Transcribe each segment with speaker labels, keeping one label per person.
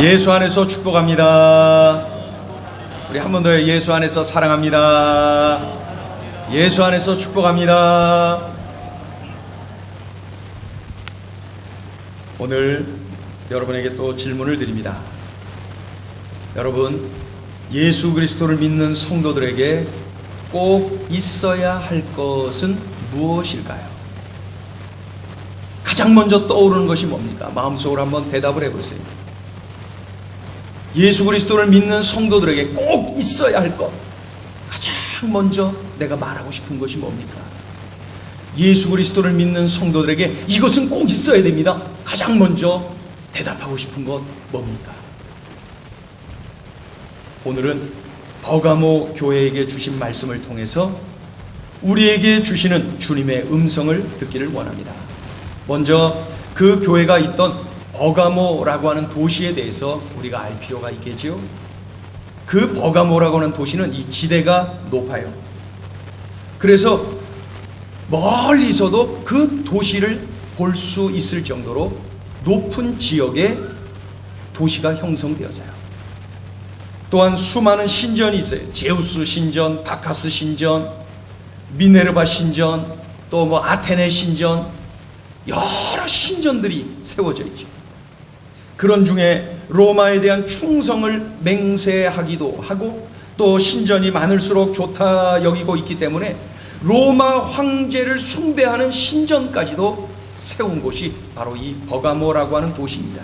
Speaker 1: 예수 안에서 축복합니다. 우리 한 번 더 예수 안에서 사랑합니다. 예수 안에서 축복합니다. 오늘 여러분에게 또 질문을 드립니다. 여러분, 예수 그리스도를 믿는 성도들에게 꼭 있어야 할 것은 무엇일까요? 가장 먼저 떠오르는 것이 뭡니까? 마음속으로 한번 대답을 해보세요. 예수 그리스도를 믿는 성도들에게 꼭 있어야 할 것, 가장 먼저 내가 말하고 싶은 것이 뭡니까? 예수 그리스도를 믿는 성도들에게 이것은 꼭 있어야 됩니다. 가장 먼저 대답하고 싶은 것 뭡니까? 오늘은 버가모 교회에게 주신 말씀을 통해서 우리에게 주시는 주님의 음성을 듣기를 원합니다. 먼저 그 교회가 있던 버가모라고 하는 도시에 대해서 우리가 알 필요가 있겠지요. 그 버가모라고 하는 도시는 이 지대가 높아요. 그래서 멀리서도 그 도시를 볼 수 있을 정도로 높은 지역에 도시가 형성되었어요. 또한 수많은 신전이 있어요. 제우스 신전, 바카스 신전, 미네르바 신전, 또 뭐 아테네 신전, 여러 신전들이 세워져 있죠. 그런 중에 로마에 대한 충성을 맹세하기도 하고, 또 신전이 많을수록 좋다 여기고 있기 때문에 로마 황제를 숭배하는 신전까지도 세운 곳이 바로 이 버가모라고 하는 도시입니다.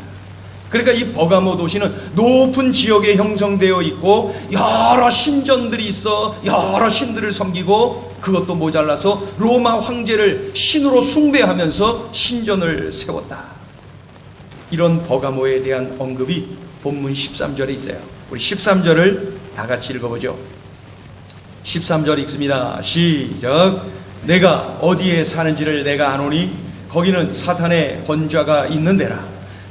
Speaker 1: 그러니까 이 버가모 도시는 높은 지역에 형성되어 있고 여러 신전들이 있어 여러 신들을 섬기고, 그것도 모자라서 로마 황제를 신으로 숭배하면서 신전을 세웠다. 이런 버가모에 대한 언급이 본문 13절에 있어요. 우리 13절을 다 같이 읽어보죠. 13절 읽습니다. 시작. 내가 어디에 사는지를 내가 아노니 거기는 사탄의 권좌가 있는 데라.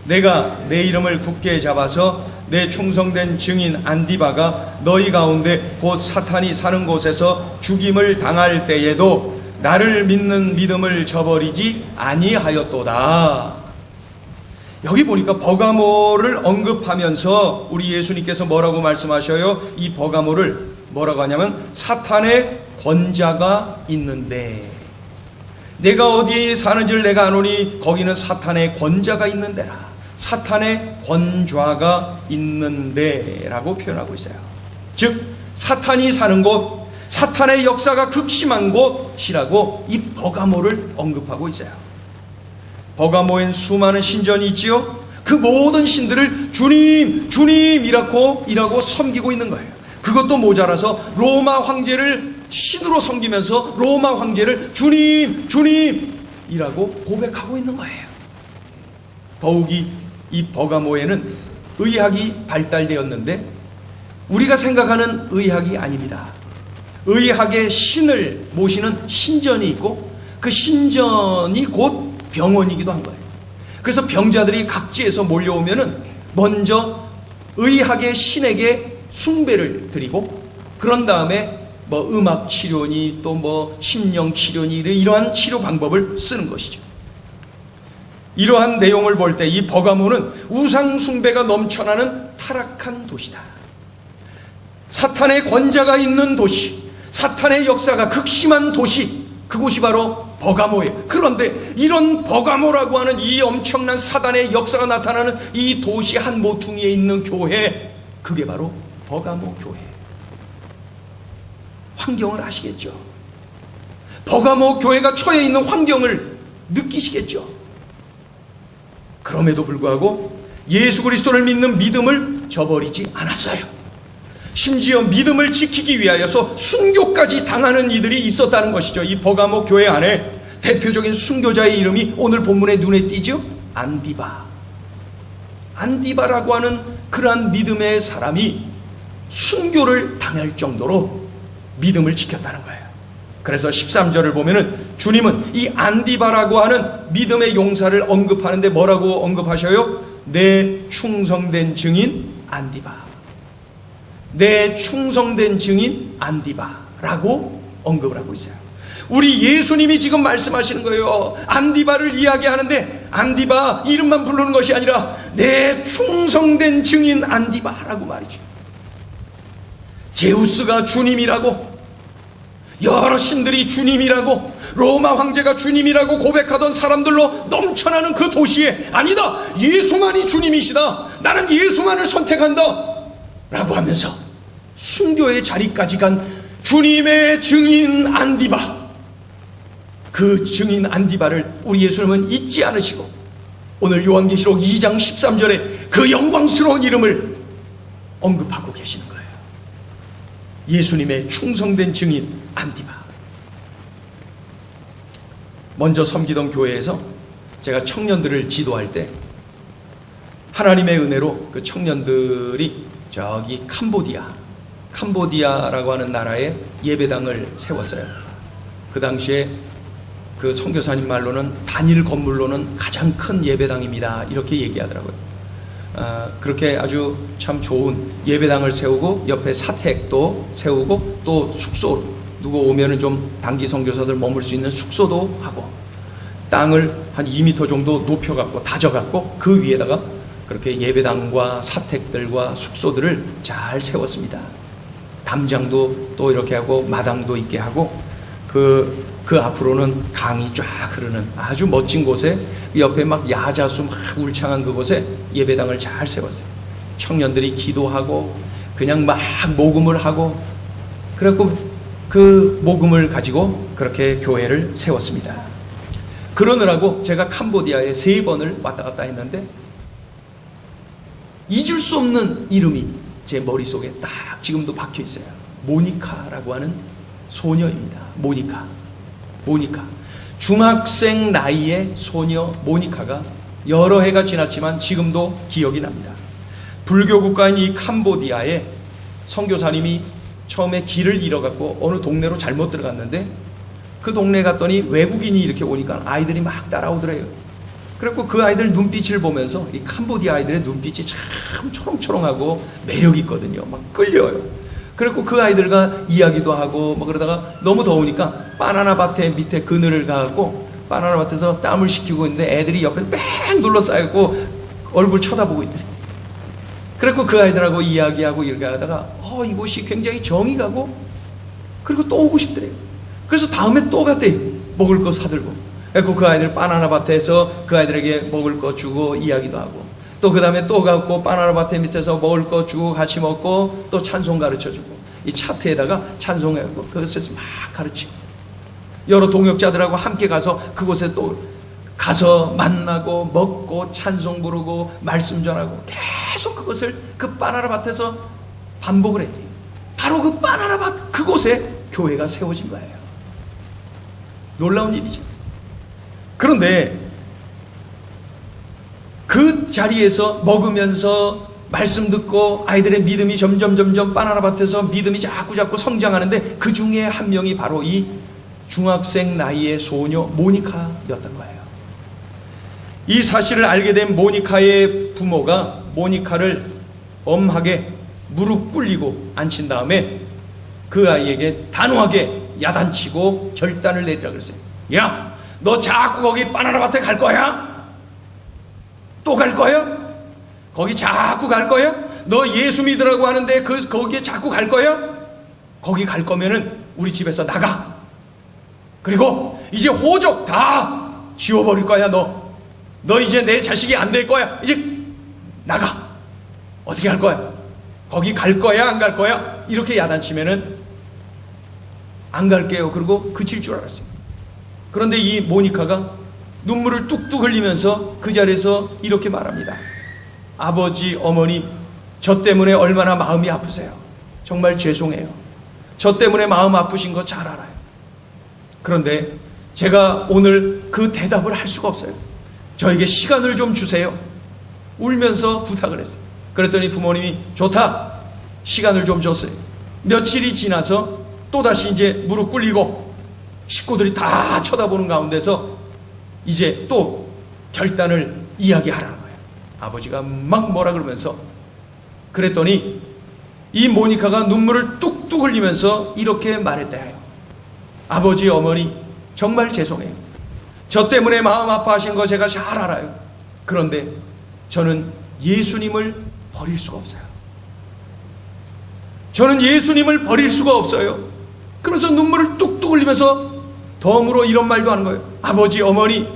Speaker 1: 내가 내 이름을 굳게 잡아서 내 충성된 증인 안디바가 너희 가운데 곧 사탄이 사는 곳에서 죽임을 당할 때에도 나를 믿는 믿음을 저버리지 아니하였도다. 여기 보니까 버가모를 언급하면서 우리 예수님께서 뭐라고 말씀하셔요? 이 버가모를 뭐라고 하냐면 사탄의 권자가 있는데, 내가 어디에 사는지를 내가 아노니 거기는 사탄의 권자가 있는 데라. 사탄의 권좌가 있는데 라고 표현하고 있어요. 즉 사탄이 사는 곳, 사탄의 역사가 극심한 곳이라고 이 버가모를 언급하고 있어요. 버가모엔 수많은 신전이 있지요. 그 모든 신들을 주님, 주님이라고 섬기고 있는 거예요. 그것도 모자라서 로마 황제를 신으로 섬기면서 로마 황제를 주님, 주님이라고 고백하고 있는 거예요. 더욱이 이 버가모에는 의학이 발달되었는데 우리가 생각하는 의학이 아닙니다. 의학의 신을 모시는 신전이 있고 그 신전이 곧 병원이기도 한 거예요. 그래서 병자들이 각지에서 몰려오면은 먼저 의학의 신에게 숭배를 드리고, 그런 다음에 뭐 음악 치료니 또 뭐 심령 치료니 이러한 치료 방법을 쓰는 것이죠. 이러한 내용을 볼 때 이 버가모는 우상 숭배가 넘쳐나는 타락한 도시다. 사탄의 권자가 있는 도시, 사탄의 역사가 극심한 도시, 그곳이 바로 버가모예요. 그런데 이런 버가모라고 하는 이 엄청난 사단의 역사가 나타나는 이 도시 한 모퉁이에 있는 교회, 그게 바로 버가모 교회. 환경을 아시겠죠? 버가모 교회가 처해 있는 환경을 느끼시겠죠? 그럼에도 불구하고 예수 그리스도를 믿는 믿음을 저버리지 않았어요. 심지어 믿음을 지키기 위하여서 순교까지 당하는 이들이 있었다는 것이죠. 이 버가모 교회 안에 대표적인 순교자의 이름이 오늘 본문에 눈에 띄죠. 안디바. 안디바라고 하는 그러한 믿음의 사람이 순교를 당할 정도로 믿음을 지켰다는 거예요. 그래서 13절을 보면은 주님은 이 안디바라고 하는 믿음의 용사를 언급하는데 뭐라고 언급하셔요? 내 충성된 증인 안디바. 내 충성된 증인 안디바라고 언급을 하고 있어요. 우리 예수님이 지금 말씀하시는 거예요. 안디바를 이야기하는데 안디바 이름만 부르는 것이 아니라 내 충성된 증인 안디바라고 말이죠. 제우스가 주님이라고, 여러 신들이 주님이라고, 로마 황제가 주님이라고 고백하던 사람들로 넘쳐나는 그 도시에 아니다, 예수만이 주님이시다, 나는 예수만을 선택한다 라고 하면서 순교의 자리까지 간 주님의 증인 안디바, 그 증인 안디바를 우리 예수님은 잊지 않으시고 오늘 요한계시록 2장 13절에 그 영광스러운 이름을 언급하고 계시는 거예요. 예수님의 충성된 증인 안디바. 먼저 섬기던 교회에서 제가 청년들을 지도할 때 하나님의 은혜로 그 청년들이 저기 캄보디아라고 하는 나라에 예배당을 세웠어요. 그 당시에 그 선교사님 말로는 단일 건물로는 가장 큰 예배당입니다, 이렇게 얘기하더라고요. 그렇게 아주 참 좋은 예배당을 세우고 옆에 사택도 세우고 또 숙소, 누구 오면은 좀 단기 선교사들 머물 수 있는 숙소도 하고, 땅을 한 2m 정도 높여갖고 다져갖고 그 위에다가 그렇게 예배당과 사택들과 숙소들을 잘 세웠습니다. 담장도 또 이렇게 하고 마당도 있게 하고, 그 앞으로는 강이 쫙 흐르는 아주 멋진 곳에, 옆에 막 야자수 막 울창한 그곳에 예배당을 잘 세웠어요. 청년들이 기도하고 그냥 막 모금을 하고, 그래갖고 그 모금을 가지고 그렇게 교회를 세웠습니다. 그러느라고 제가 캄보디아에 3번을 왔다 갔다 했는데 잊을 수 없는 이름이 제 머릿속에 딱 지금도 박혀 있어요. 모니카라고 하는 소녀입니다. 모니카. 중학생 나이의 소녀 모니카가 여러 해가 지났지만 지금도 기억이 납니다. 불교 국가인 이 캄보디아에 선교사님이 처음에 길을 잃어갖고 어느 동네로 잘못 들어갔는데, 그 동네에 갔더니 외국인이 이렇게 오니까 아이들이 막 따라오더래요. 그래갖고 그 아이들 눈빛을 보면서, 이 캄보디아 아이들의 눈빛이 참 초롱초롱하고 매력이 있거든요. 막 끌려요. 그래갖고 그 아이들과 이야기도 하고 뭐 그러다가 너무 더우니까 바나나 밭에 밑에 그늘을 가갖고 바나나 밭에서 땀을 식히고 있는데 애들이 옆에 뺑 둘러싸여갖고 얼굴 쳐다보고 있더래. 그래갖고 그 아이들하고 이야기하고 이렇게 하다가 이곳이 굉장히 정이 가고, 그리고 또 오고 싶더래요. 그래서 다음에 또 갔대, 먹을 거 사들고. 그래갖고 그 아이들 바나나 밭에서 그 아이들에게 먹을 거 주고 이야기도 하고, 또 그 다음에 또 가고 바나나 밭에 밑에서 먹을 거 주고 같이 먹고, 또 찬송 가르쳐주고, 이 차트에다가 찬송해갖고 그것에서 막 가르치고, 여러 동역자들하고 함께 가서 그곳에 또 가서 만나고 먹고 찬송 부르고 말씀 전하고, 계속 그것을 그 바나나 밭에서 반복을 했대요. 바로 그 바나나 밭 그곳에 교회가 세워진 거예요. 놀라운 일이죠. 그런데 그 자리에서 먹으면서 말씀 듣고 아이들의 믿음이 점점 바나나 밭에서 믿음이 자꾸 성장하는데, 그 중에 한 명이 바로 이 중학생 나이의 소녀 모니카였던 거예요. 이 사실을 알게 된 모니카의 부모가 모니카를 엄하게 무릎 꿇리고 앉힌 다음에 그 아이에게 단호하게 야단치고 결단을 내리라 그랬어요. 야, 너 자꾸 거기 바나나 밭에 갈 거야? 또 갈 거야? 거기 자꾸 갈 거야? 너 예수 믿으라고 하는데 거기에 자꾸 갈 거야? 거기 갈 거면은 우리 집에서 나가. 그리고 이제 호적 다 지워버릴 거야. 너 이제 내 자식이 안 될 거야. 이제 나가. 어떻게 할 거야? 거기 갈 거야? 안 갈 거야? 이렇게 야단치면은 안 갈게요. 그리고 그칠 줄 알았어요. 그런데 이 모니카가 눈물을 뚝뚝 흘리면서 그 자리에서 이렇게 말합니다. 아버지, 어머니, 저 때문에 얼마나 마음이 아프세요. 정말 죄송해요. 저 때문에 마음 아프신 거 잘 알아요. 그런데 제가 오늘 그 대답을 할 수가 없어요. 저에게 시간을 좀 주세요. 울면서 부탁을 했어요. 그랬더니 부모님이 좋다, 시간을 좀 줬어요. 며칠이 지나서 또다시 이제 무릎 꿇리고 식구들이 다 쳐다보는 가운데서 이제 또 결단을 이야기하라는 거예요. 아버지가 막 뭐라 그러면서, 그랬더니 이 모니카가 눈물을 뚝뚝 흘리면서 이렇게 말했다 해요. 아버지, 어머니, 정말 죄송해요. 저 때문에 마음 아파하신 거 제가 잘 알아요. 그런데 저는 예수님을 버릴 수가 없어요. 저는 예수님을 버릴 수가 없어요. 그래서 눈물을 뚝뚝 흘리면서 덤으로 이런 말도 하는 거예요. 아버지, 어머니,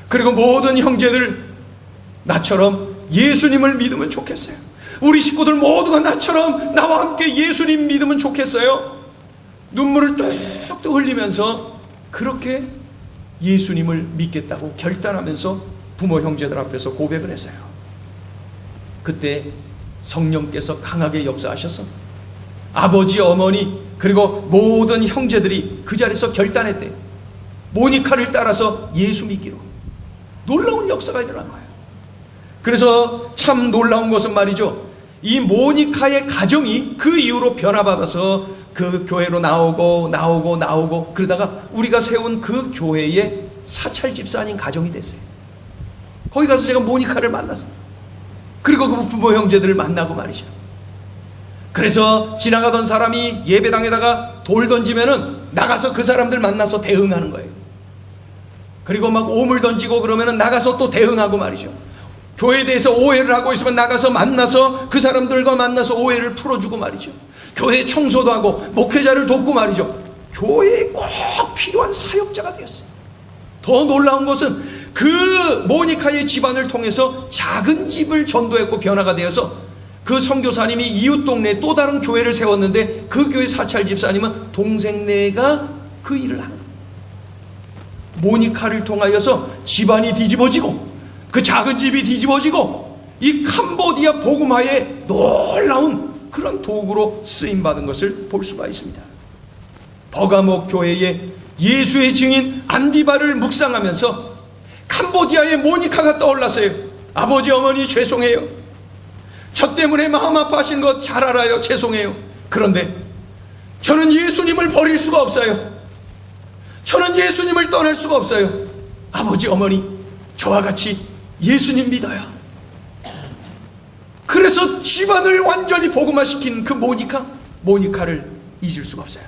Speaker 1: 그리고 모든 형제들, 나처럼 예수님을 믿으면 좋겠어요. 우리 식구들 모두가 나처럼 나와 함께 예수님 믿으면 좋겠어요. 눈물을 뚝뚝 흘리면서 그렇게 예수님을 믿겠다고 결단하면서 부모 형제들 앞에서 고백을 했어요. 그때 성령께서 강하게 역사하셔서 아버지, 어머니, 그리고 모든 형제들이 그 자리에서 결단했대. 모니카를 따라서 예수 믿기로. 놀라운 역사가 일어난 거예요. 그래서 참 놀라운 것은 말이죠, 이 모니카의 가정이 그 이후로 변화받아서 그 교회로 나오고 그러다가 우리가 세운 그 교회의 사찰 집사님 가정이 됐어요. 거기 가서 제가 모니카를 만났어요. 그리고 그 부모 형제들을 만나고 말이죠. 그래서 지나가던 사람이 예배당에다가 돌 던지면은 나가서 그 사람들 만나서 대응하는 거예요. 그리고 막 오물 던지고 그러면은 나가서 또 대응하고 말이죠. 교회에 대해서 오해를 하고 있으면 나가서 만나서 그 사람들과 만나서 오해를 풀어주고 말이죠. 교회 청소도 하고 목회자를 돕고 말이죠. 교회에 꼭 필요한 사역자가 되었어요. 더 놀라운 것은 그 모니카의 집안을 통해서 작은 집을 전도했고 변화가 되어서 그 선교사님이 이웃 동네에 또 다른 교회를 세웠는데 그 교회 사찰 집사님은 동생네가 그 일을 하는 거예요. 모니카를 통하여서 집안이 뒤집어지고 그 작은 집이 뒤집어지고 이 캄보디아 복음화의 놀라운 그런 도구로 쓰임받은 것을 볼 수가 있습니다. 버가목 교회의 예수의 증인 안디바를 묵상하면서 캄보디아의 모니카가 떠올랐어요. 아버지, 어머니 죄송해요. 저 때문에 마음 아파하신 거 잘 알아요. 죄송해요. 그런데 저는 예수님을 버릴 수가 없어요. 저는 예수님을 떠날 수가 없어요. 아버지, 어머니, 저와 같이 예수님 믿어요. 그래서 집안을 완전히 복음화시킨 그 모니카를 잊을 수가 없어요.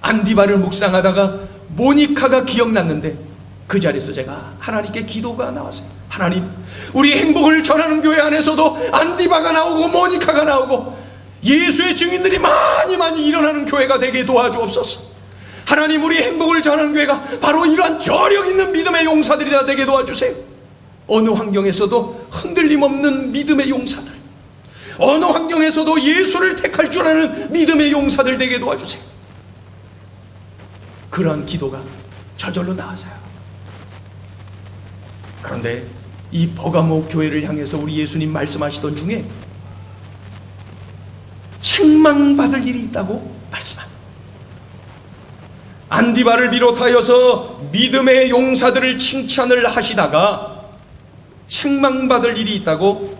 Speaker 1: 안디바를 묵상하다가 모니카가 기억났는데 그 자리에서 제가 하나님께 기도가 나왔어요. 하나님, 우리 행복을 전하는 교회 안에서도 안디바가 나오고 모니카가 나오고 예수의 증인들이 많이 일어나는 교회가 되게 도와주옵소서. 하나님, 우리 행복을 전하는 교회가 바로 이러한 저력 있는 믿음의 용사들이 다 되게 도와주세요. 어느 환경에서도 흔들림 없는 믿음의 용사들, 어느 환경에서도 예수를 택할 줄 아는 믿음의 용사들 되게 도와주세요. 그러한 기도가 저절로 나왔어요. 그런데 이 버가모 교회를 향해서 우리 예수님 말씀하시던 중에 책망받을 일이 있다고 말씀합니다. 안디바를 비롯하여서 믿음의 용사들을 칭찬을 하시다가 책망받을 일이 있다고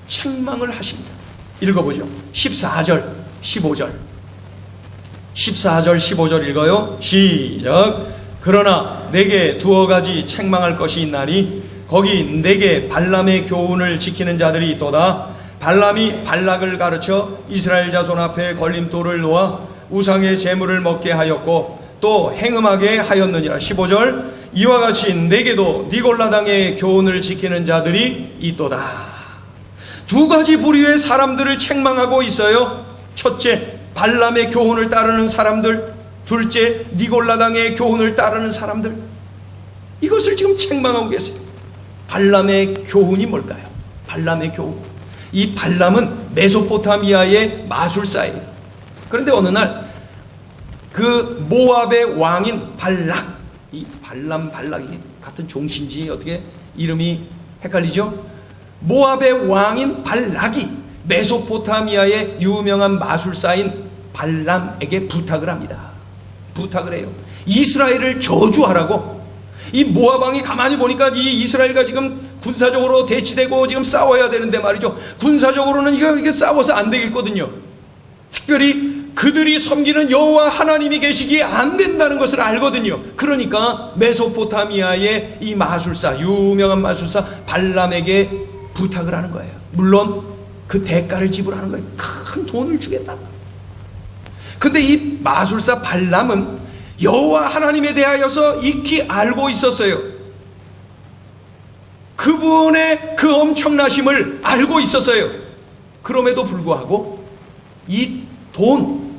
Speaker 1: 책망을 하십니다. 읽어보죠. 14절 15절 14절 15절 읽어요. 시작. 그러나 내게 두어 가지 책망할 것이 있나니 거기 내게 발람의 교훈을 지키는 자들이 있도다. 발람이 발락을 가르쳐 이스라엘 자손 앞에 걸림돌을 놓아 우상의 제물을 먹게 하였고 또 행음하게 하였느니라. 15절. 이와 같이 내게도 니골라당의 교훈을 지키는 자들이 있도다. 두 가지 부류의 사람들을 책망하고 있어요. 첫째, 발람의 교훈을 따르는 사람들. 둘째, 니골라당의 교훈을 따르는 사람들. 이것을 지금 책망하고 계세요. 발람의 교훈이 뭘까요? 발람의 교훈. 이 발람은 메소포타미아의 마술사예요. 그런데 어느 날 그 모압의 왕인 발락, 이 발락이 같은 종신지 어떻게 이름이 헷갈리죠? 모압의 왕인 발락이 메소포타미아의 유명한 마술사인 발람에게 부탁을 합니다. 부탁을 해요. 이스라엘을 저주하라고. 이 모압 왕이 가만히 보니까 이 이스라엘과 지금 군사적으로 대치되고 지금 싸워야 되는데 말이죠. 군사적으로는 이게 싸워서 안 되겠거든요. 특별히 그들이 섬기는 여호와 하나님이 계시기에 안 된다는 것을 알거든요. 그러니까 메소포타미아의 이 마술사, 유명한 마술사 발람에게 부탁을 하는 거예요. 물론 그 대가를 지불하는 거예요. 큰 돈을 주겠다. 근데 이 마술사 발람은 여호와 하나님에 대하여서 익히 알고 있었어요. 그분의 그 엄청나심을 알고 있었어요. 그럼에도 불구하고 이 돈,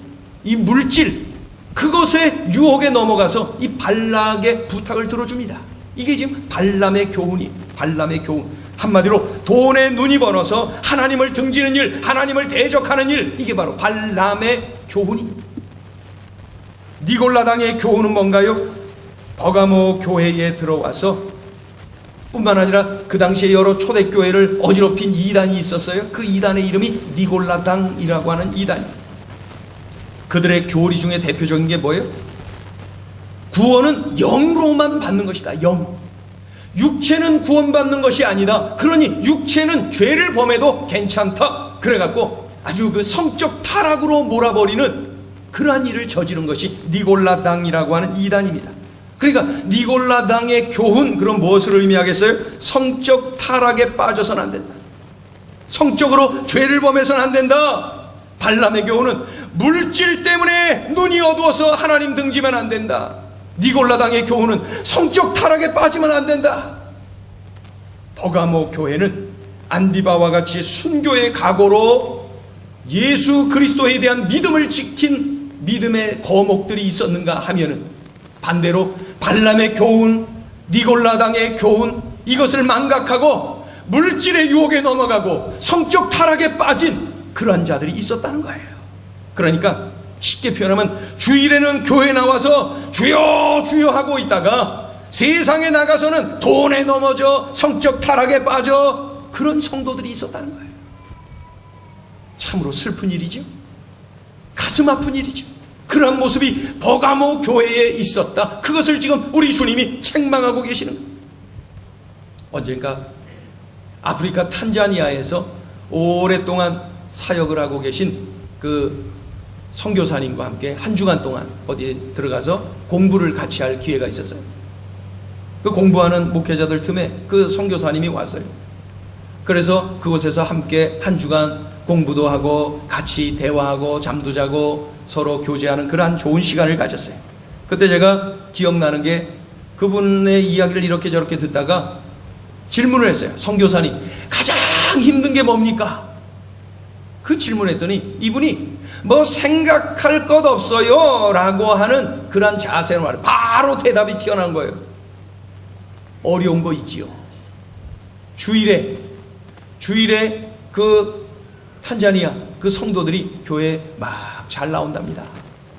Speaker 1: 이 물질, 그것의 유혹에 넘어가서 이 발락의 부탁을 들어줍니다. 이게 지금 발람의 교훈이, 발람의 교훈. 한마디로 돈에 눈이 번어서 하나님을 등지는 일, 하나님을 대적하는 일, 이게 바로 발람의 교훈입니다. 니골라당의 교훈은 뭔가요? 버가모 교회에 들어와서 뿐만 아니라 그 당시에 여러 초대교회를 어지럽힌 이단이 있었어요. 그 이단의 이름이 니골라당이라고 하는 이단입니다. 그들의 교리 중에 대표적인 게 뭐예요? 구원은 영으로만 받는 것이다. 영. 육체는 구원받는 것이 아니다. 그러니 육체는 죄를 범해도 괜찮다. 그래갖고 아주 그 성적 타락으로 몰아버리는 그러한 일을 저지른 것이 니골라당이라고 하는 이단입니다. 그러니까 니골라당의 교훈, 그럼 무엇을 의미하겠어요? 성적 타락에 빠져서는 안 된다. 성적으로 죄를 범해서는 안 된다. 발람의 교훈은 물질 때문에 눈이 어두워서 하나님 등지면 안 된다. 니골라당의 교훈은 성적 타락에 빠지면 안 된다. 버가모 교회는 안디바와 같이 순교의 각오로 예수 그리스도에 대한 믿음을 지킨 믿음의 거목들이 있었는가 하면은 반대로 발람의 교훈, 니골라당의 교훈, 이것을 망각하고 물질의 유혹에 넘어가고 성적 타락에 빠진 그러한 자들이 있었다는 거예요. 그러니까 쉽게 표현하면 주일에는 교회 나와서 주여 주여 하고 있다가 세상에 나가서는 돈에 넘어져 성적 타락에 빠져 그런 성도들이 있었다는 거예요. 참으로 슬픈 일이죠. 가슴 아픈 일이죠. 그러한 모습이 버가모 교회에 있었다. 그것을 지금 우리 주님이 책망하고 계시는 거예요. 언젠가 아프리카 탄자니아에서 오랫동안 사역을 하고 계신 그 선교사님과 함께 한 주간 동안 어디에 들어가서 공부를 같이 할 기회가 있었어요. 그 공부하는 목회자들 틈에 그 선교사님이 왔어요. 그래서 그곳에서 함께 한 주간 공부도 하고 같이 대화하고 잠도 자고 서로 교제하는 그러한 좋은 시간을 가졌어요. 그때 제가 기억나는 게 그분의 이야기를 이렇게 저렇게 듣다가 질문을 했어요. 선교사님, 가장 힘든 게 뭡니까? 그 질문했더니 이분이 뭐 생각할 것 없어요 라고 하는 그런 자세로 말해요. 바로 대답이 튀어나온 거예요. 어려운 거 있지요. 주일에 그 탄자니아 그 성도들이 교회에 막 잘 나온답니다.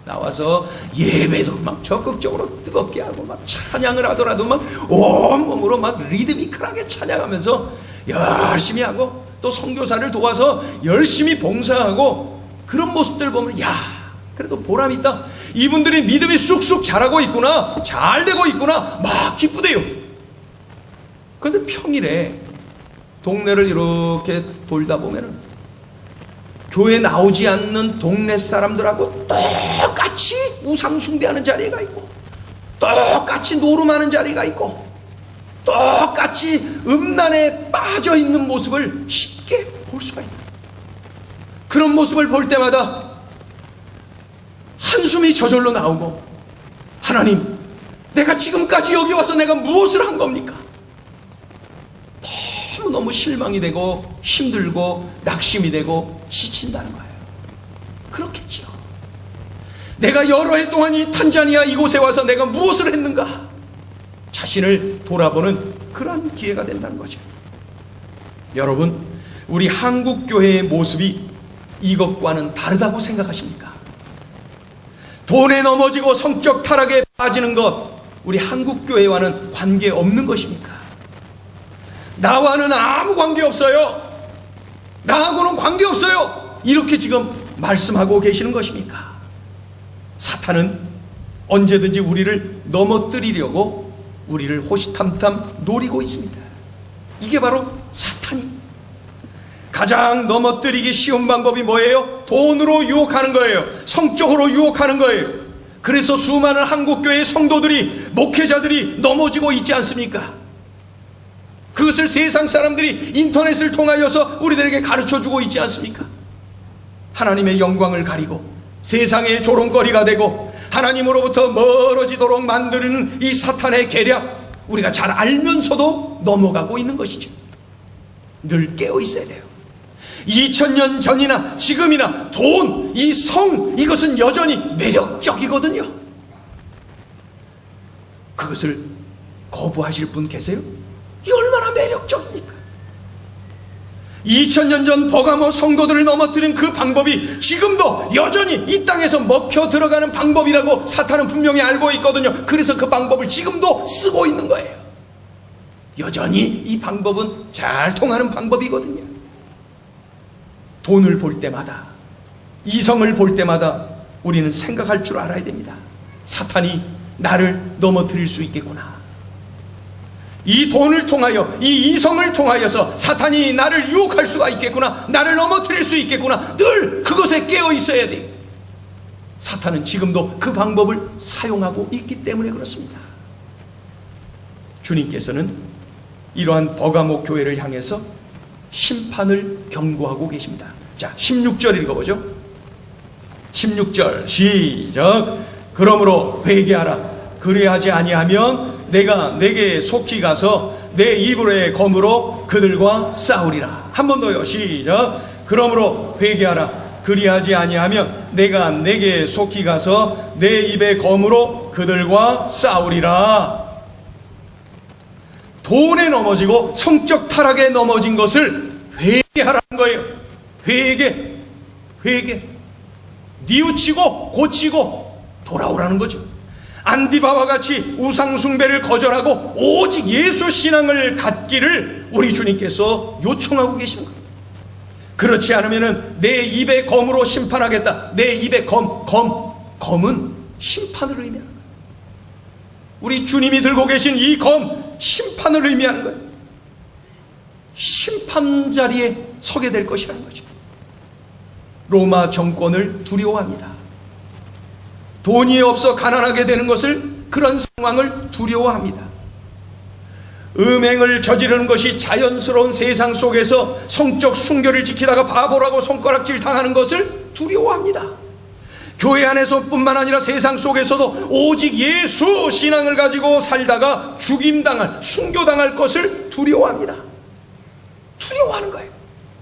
Speaker 1: 나와서 예배도 막 적극적으로 뜨겁게 하고 막 찬양을 하더라도 막 온몸으로 막 리드미컬하게 찬양하면서 열심히 하고 또 선교사를 도와서 열심히 봉사하고 그런 모습들 보면 야, 그래도 보람이 있다. 이분들이 믿음이 쑥쑥 자라고 있구나, 잘 되고 있구나, 막 기쁘대요. 그런데 평일에 동네를 이렇게 돌다 보면은 교회 나오지 않는 동네 사람들하고 똑같이 우상 숭배하는 자리가 있고 똑같이 노름하는 자리가 있고 똑같이 음란에 빠져 있는 모습을 쉽게 볼 수가 있다. 그런 모습을 볼 때마다 한숨이 저절로 나오고, 하나님, 내가 지금까지 여기 와서 내가 무엇을 한 겁니까? 너무 실망이 되고 힘들고 낙심이 되고 지친다는 거예요. 그렇겠죠. 내가 여러 해 동안 이 탄자니아 이곳에 와서 내가 무엇을 했는가? 자신을 돌아보는 그런 기회가 된다는 거죠. 여러분, 우리 한국교회의 모습이 이것과는 다르다고 생각하십니까? 돈에 넘어지고 성적 타락에 빠지는 것, 우리 한국교회와는 관계없는 것입니까? 나와는 아무 관계없어요. 나하고는 관계없어요. 이렇게 지금 말씀하고 계시는 것입니까? 사탄은 언제든지 우리를 넘어뜨리려고 우리를 호시탐탐 노리고 있습니다. 이게 바로 사탄이 가장 넘어뜨리기 쉬운 방법이 뭐예요? 돈으로 유혹하는 거예요. 성적으로 유혹하는 거예요. 그래서 수많은 한국교회의 성도들이, 목회자들이 넘어지고 있지 않습니까? 그것을 세상 사람들이 인터넷을 통하여서 우리들에게 가르쳐주고 있지 않습니까? 하나님의 영광을 가리고 세상의 조롱거리가 되고 하나님으로부터 멀어지도록 만드는 이 사탄의 계략, 우리가 잘 알면서도 넘어가고 있는 것이죠. 늘 깨어 있어야 돼요. 2000년 전이나 지금이나 돈, 이 성, 이것은 여전히 매력적이거든요. 그것을 거부하실 분 계세요? 이 얼마나 매력적입니까? 2000년 전 버가모 성도들을 넘어뜨린 그 방법이 지금도 여전히 이 땅에서 먹혀 들어가는 방법이라고 사탄은 분명히 알고 있거든요. 그래서 그 방법을 지금도 쓰고 있는 거예요. 여전히 이 방법은 잘 통하는 방법이거든요. 돈을 볼 때마다, 이성을 볼 때마다 우리는 생각할 줄 알아야 됩니다. 사탄이 나를 넘어뜨릴 수 있겠구나. 이 돈을 통하여, 이 이성을 통하여서 사탄이 나를 유혹할 수가 있겠구나, 나를 넘어뜨릴 수 있겠구나. 늘 그것에 깨어 있어야 돼요. 사탄은 지금도 그 방법을 사용하고 있기 때문에 그렇습니다. 주님께서는 이러한 버가모 교회를 향해서 심판을 경고하고 계십니다. 자, 16절 읽어보죠. 16절 시작. 그러므로 회개하라. 그리하지 아니하면 내가 내게 속히 가서 내 이불의 검으로 그들과 싸우리라. 한 번 더요. 시작. 그러므로 회개하라. 그리하지 아니하면 내가 내게 속히 가서 내 입의 검으로 그들과 싸우리라. 돈에 넘어지고 성적 타락에 넘어진 것을 회개하라는 거예요. 회개. 뉘우치고 고치고 돌아오라는 거죠. 안디바와 같이 우상숭배를 거절하고 오직 예수 신앙을 갖기를 우리 주님께서 요청하고 계시는 거예요. 그렇지 않으면 내 입의 검으로 심판하겠다. 내 입의 검은 심판을 의미하는 거예요. 우리 주님이 들고 계신 이 검, 심판을 의미하는 거예요. 심판 자리에 서게 될 것이라는 거죠. 로마 정권을 두려워합니다. 돈이 없어 가난하게 되는 것을, 그런 상황을 두려워합니다. 음행을 저지르는 것이 자연스러운 세상 속에서 성적 순결을 지키다가 바보라고 손가락질 당하는 것을 두려워합니다. 교회 안에서뿐만 아니라 세상 속에서도 오직 예수 신앙을 가지고 살다가 죽임당할, 순교당할 것을 두려워합니다. 두려워하는 거예요.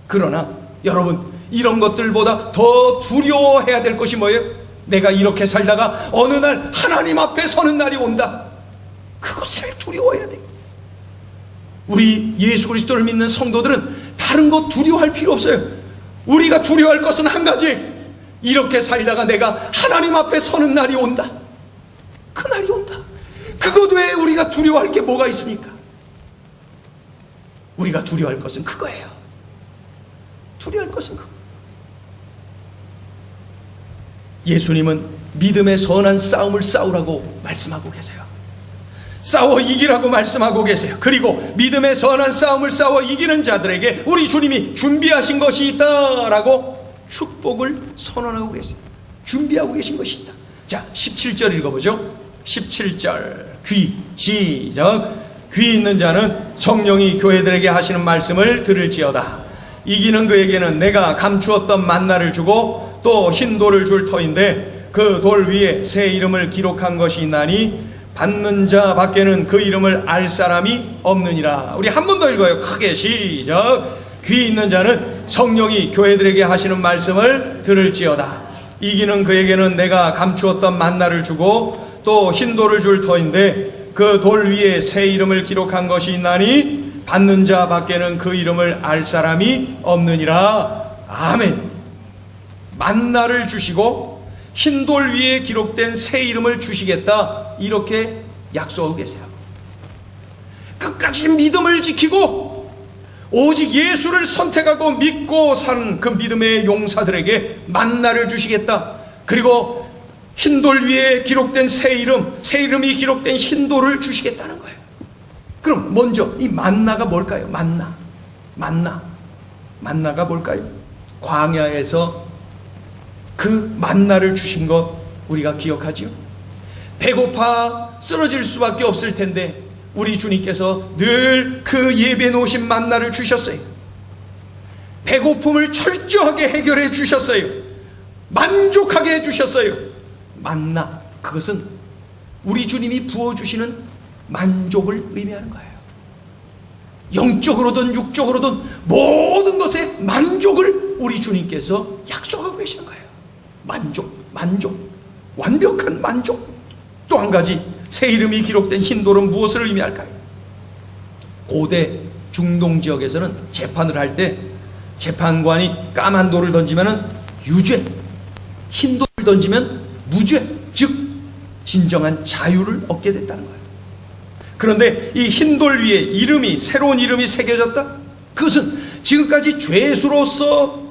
Speaker 1: 그러나 여러분, 이런 것들보다 더 두려워해야 될 것이 뭐예요? 내가 이렇게 살다가 어느 날 하나님 앞에 서는 날이 온다. 그것을 두려워해야 돼요. 우리 예수 그리스도를 믿는 성도들은 다른 거 두려워할 필요 없어요. 우리가 두려워할 것은 한 가지, 이렇게 살다가 내가 하나님 앞에 서는 날이 온다. 그 날이 온다. 그것 외에 우리가 두려워할 게 뭐가 있습니까? 우리가 두려워할 것은 그거예요. 두려워할 것은 그거. 예수님은 믿음의 선한 싸움을 싸우라고 말씀하고 계세요. 싸워 이기라고 말씀하고 계세요. 그리고 믿음의 선한 싸움을 싸워 이기는 자들에게 우리 주님이 준비하신 것이 있다라고 축복을 선언하고 계세요. 준비하고 계신 것이 있다. 자, 17절 읽어보죠. 17절 귀 시작. 귀 있는 자는 성령이 교회들에게 하시는 말씀을 들을지어다. 이기는 그에게는 내가 감추었던 만나를 주고 또 흰 돌을 줄 터인데 그 돌 위에 새 이름을 기록한 것이 있나니 받는 자 밖에는 그 이름을 알 사람이 없느니라. 우리 한 번 더 읽어요. 크게 시작. 귀 있는 자는 성령이 교회들에게 하시는 말씀을 들을지어다. 이기는 그에게는 내가 감추었던 만나를 주고 또 흰 돌을 줄 터인데 그 돌 위에 새 이름을 기록한 것이 있나니 받는 자 밖에는 그 이름을 알 사람이 없느니라. 아멘. 만나를 주시고 흰 돌 위에 기록된 새 이름을 주시겠다, 이렇게 약속하고 계세요. 끝까지 믿음을 지키고 오직 예수를 선택하고 믿고 사는 그 믿음의 용사들에게 만나를 주시겠다. 그리고 흰 돌 위에 기록된 새 이름이 기록된 흰 돌을 주시겠다는 거예요. 그럼 먼저 이 만나가 뭘까요? 만나가 뭘까요? 광야에서 그 만나를 주신 것 우리가 기억하지요. 배고파 쓰러질 수밖에 없을 텐데 우리 주님께서 늘 그 예비해 놓으신 만나를 주셨어요. 배고픔을 철저하게 해결해 주셨어요. 만족하게 해 주셨어요. 만나, 그것은 우리 주님이 부어주시는 만족을 의미하는 거예요. 영적으로든 육적으로든 모든 것에 만족을 우리 주님께서 약속하고 계시는 거예요. 만족, 완벽한 만족. 또 한 가지, 새 이름이 기록된 흰돌은 무엇을 의미할까요? 고대 중동 지역에서는 재판을 할 때 재판관이 까만 돌을 던지면 유죄, 흰 돌을 던지면 무죄, 즉 진정한 자유를 얻게 됐다는 거예요. 그런데 이 흰돌 위에 새로운 이름이 새겨졌다? 그것은 지금까지 죄수로서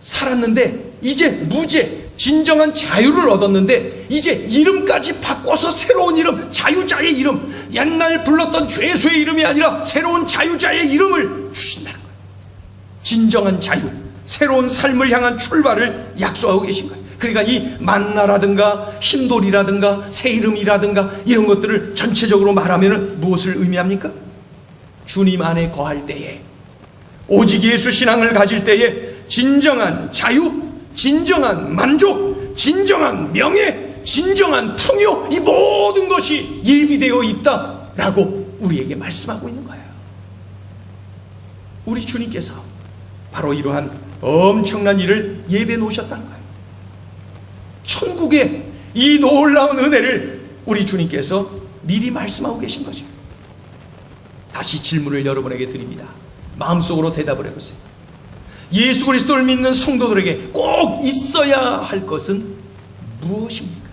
Speaker 1: 살았는데 이제 무죄, 진정한 자유를 얻었는데 이제 이름까지 바꿔서 새로운 이름, 자유자의 이름, 옛날 불렀던 죄수의 이름이 아니라 새로운 자유자의 이름을 주신다는 거예요. 진정한 자유, 새로운 삶을 향한 출발을 약속하고 계신 거예요. 그러니까 이 만나라든가 흰돌이라든가 새 이름이라든가 이런 것들을 전체적으로 말하면 무엇을 의미합니까? 주님 안에 거할 때에, 오직 예수 신앙을 가질 때에 진정한 자유, 진정한 만족, 진정한 명예, 진정한 풍요, 이 모든 것이 예비되어 있다라고 우리에게 말씀하고 있는 거예요. 우리 주님께서 바로 이러한 엄청난 일을 예배해 놓으셨다는 거예요. 천국의 이 놀라운 은혜를 우리 주님께서 미리 말씀하고 계신 거죠. 다시 질문을 여러분에게 드립니다. 마음속으로 대답을 해보세요. 예수 그리스도를 믿는 성도들에게 꼭 있어야 할 것은 무엇입니까?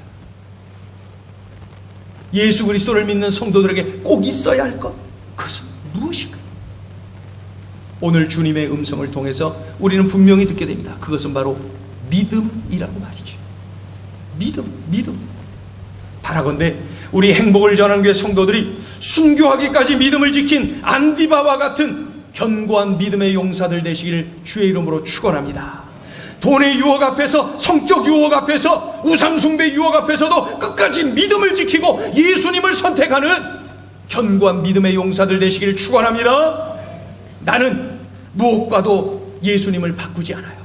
Speaker 1: 예수 그리스도를 믿는 성도들에게 꼭 있어야 할 것, 그것은 무엇일까요? 오늘 주님의 음성을 통해서 우리는 분명히 듣게 됩니다. 그것은 바로 믿음이라고 말이죠. 믿음. 바라건대 우리 행복을 전하는 교회 성도들이 순교하기까지 믿음을 지킨 안디바와 같은 견고한 믿음의 용사들 되시기를 주의 이름으로 축원합니다. 돈의 유혹 앞에서, 성적 유혹 앞에서, 우상숭배 유혹 앞에서도 끝까지 믿음을 지키고 예수님을 선택하는 견고한 믿음의 용사들 되시기를 축원합니다. 나는 무엇과도 예수님을 바꾸지 않아요.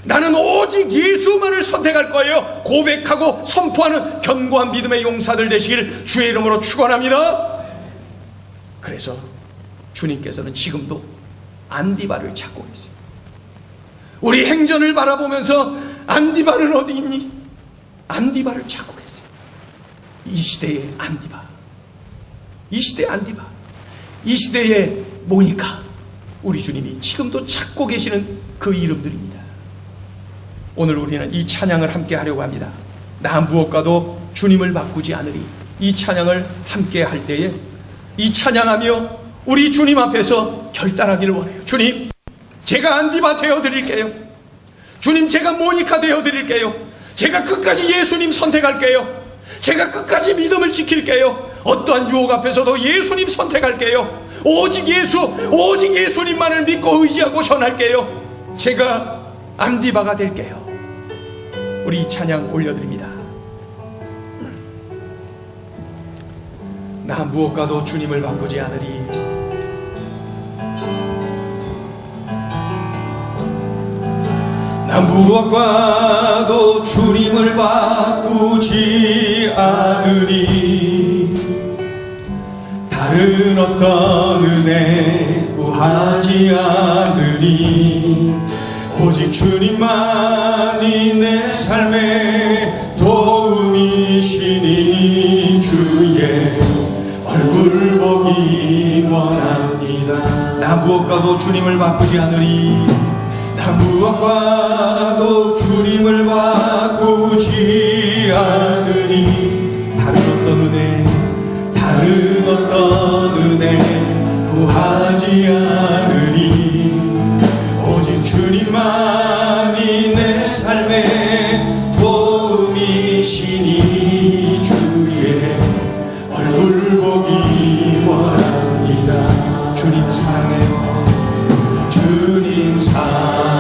Speaker 1: 나는 오직 예수만을 선택할 거예요. 고백하고 선포하는 견고한 믿음의 용사들 되시기를 주의 이름으로 축원합니다. 그래서 주님께서는 지금도 안디바를 찾고 계세요. 우리 행전을 바라보면서 안디바는 어디 있니? 안디바를 찾고 계세요. 이 시대의 안디바, 이 시대의 안디바, 이 시대의 모니카, 우리 주님이 지금도 찾고 계시는 그 이름들입니다. 오늘 우리는 이 찬양을 함께 하려고 합니다. 나 무엇과도 주님을 바꾸지 않으리. 이 찬양을 함께 할 때에 이 찬양하며 우리 주님 앞에서 결단하기를 원해요. 주님, 제가 안디바 되어드릴게요. 주님, 제가 모니카 되어드릴게요. 제가 끝까지 예수님 선택할게요. 제가 끝까지 믿음을 지킬게요. 어떠한 유혹 앞에서도 예수님 선택할게요. 오직 예수님만을 믿고 의지하고 전할게요. 제가 안디바가 될게요. 우리 이 찬양 올려드립니다. 나 무엇과도 주님을 바꾸지 않으리. 나 무엇과도 주님을 바꾸지 않으리. 다른 어떤 은혜 구하지 않으리. 오직 주님만이 내 삶의 도움이시니 주의 얼굴 보기 원합니다. 나 무엇과도 주님을 바꾸지 않으리. 나 무엇과도 주님을 바꾸지 않으리. 다른 어떤 은혜 구하지 않으리. 오직 주님만이 내 삶의 도움이시니 주의 얼굴 보기 원합니다. 주님 사랑해요. 주님 사랑해요.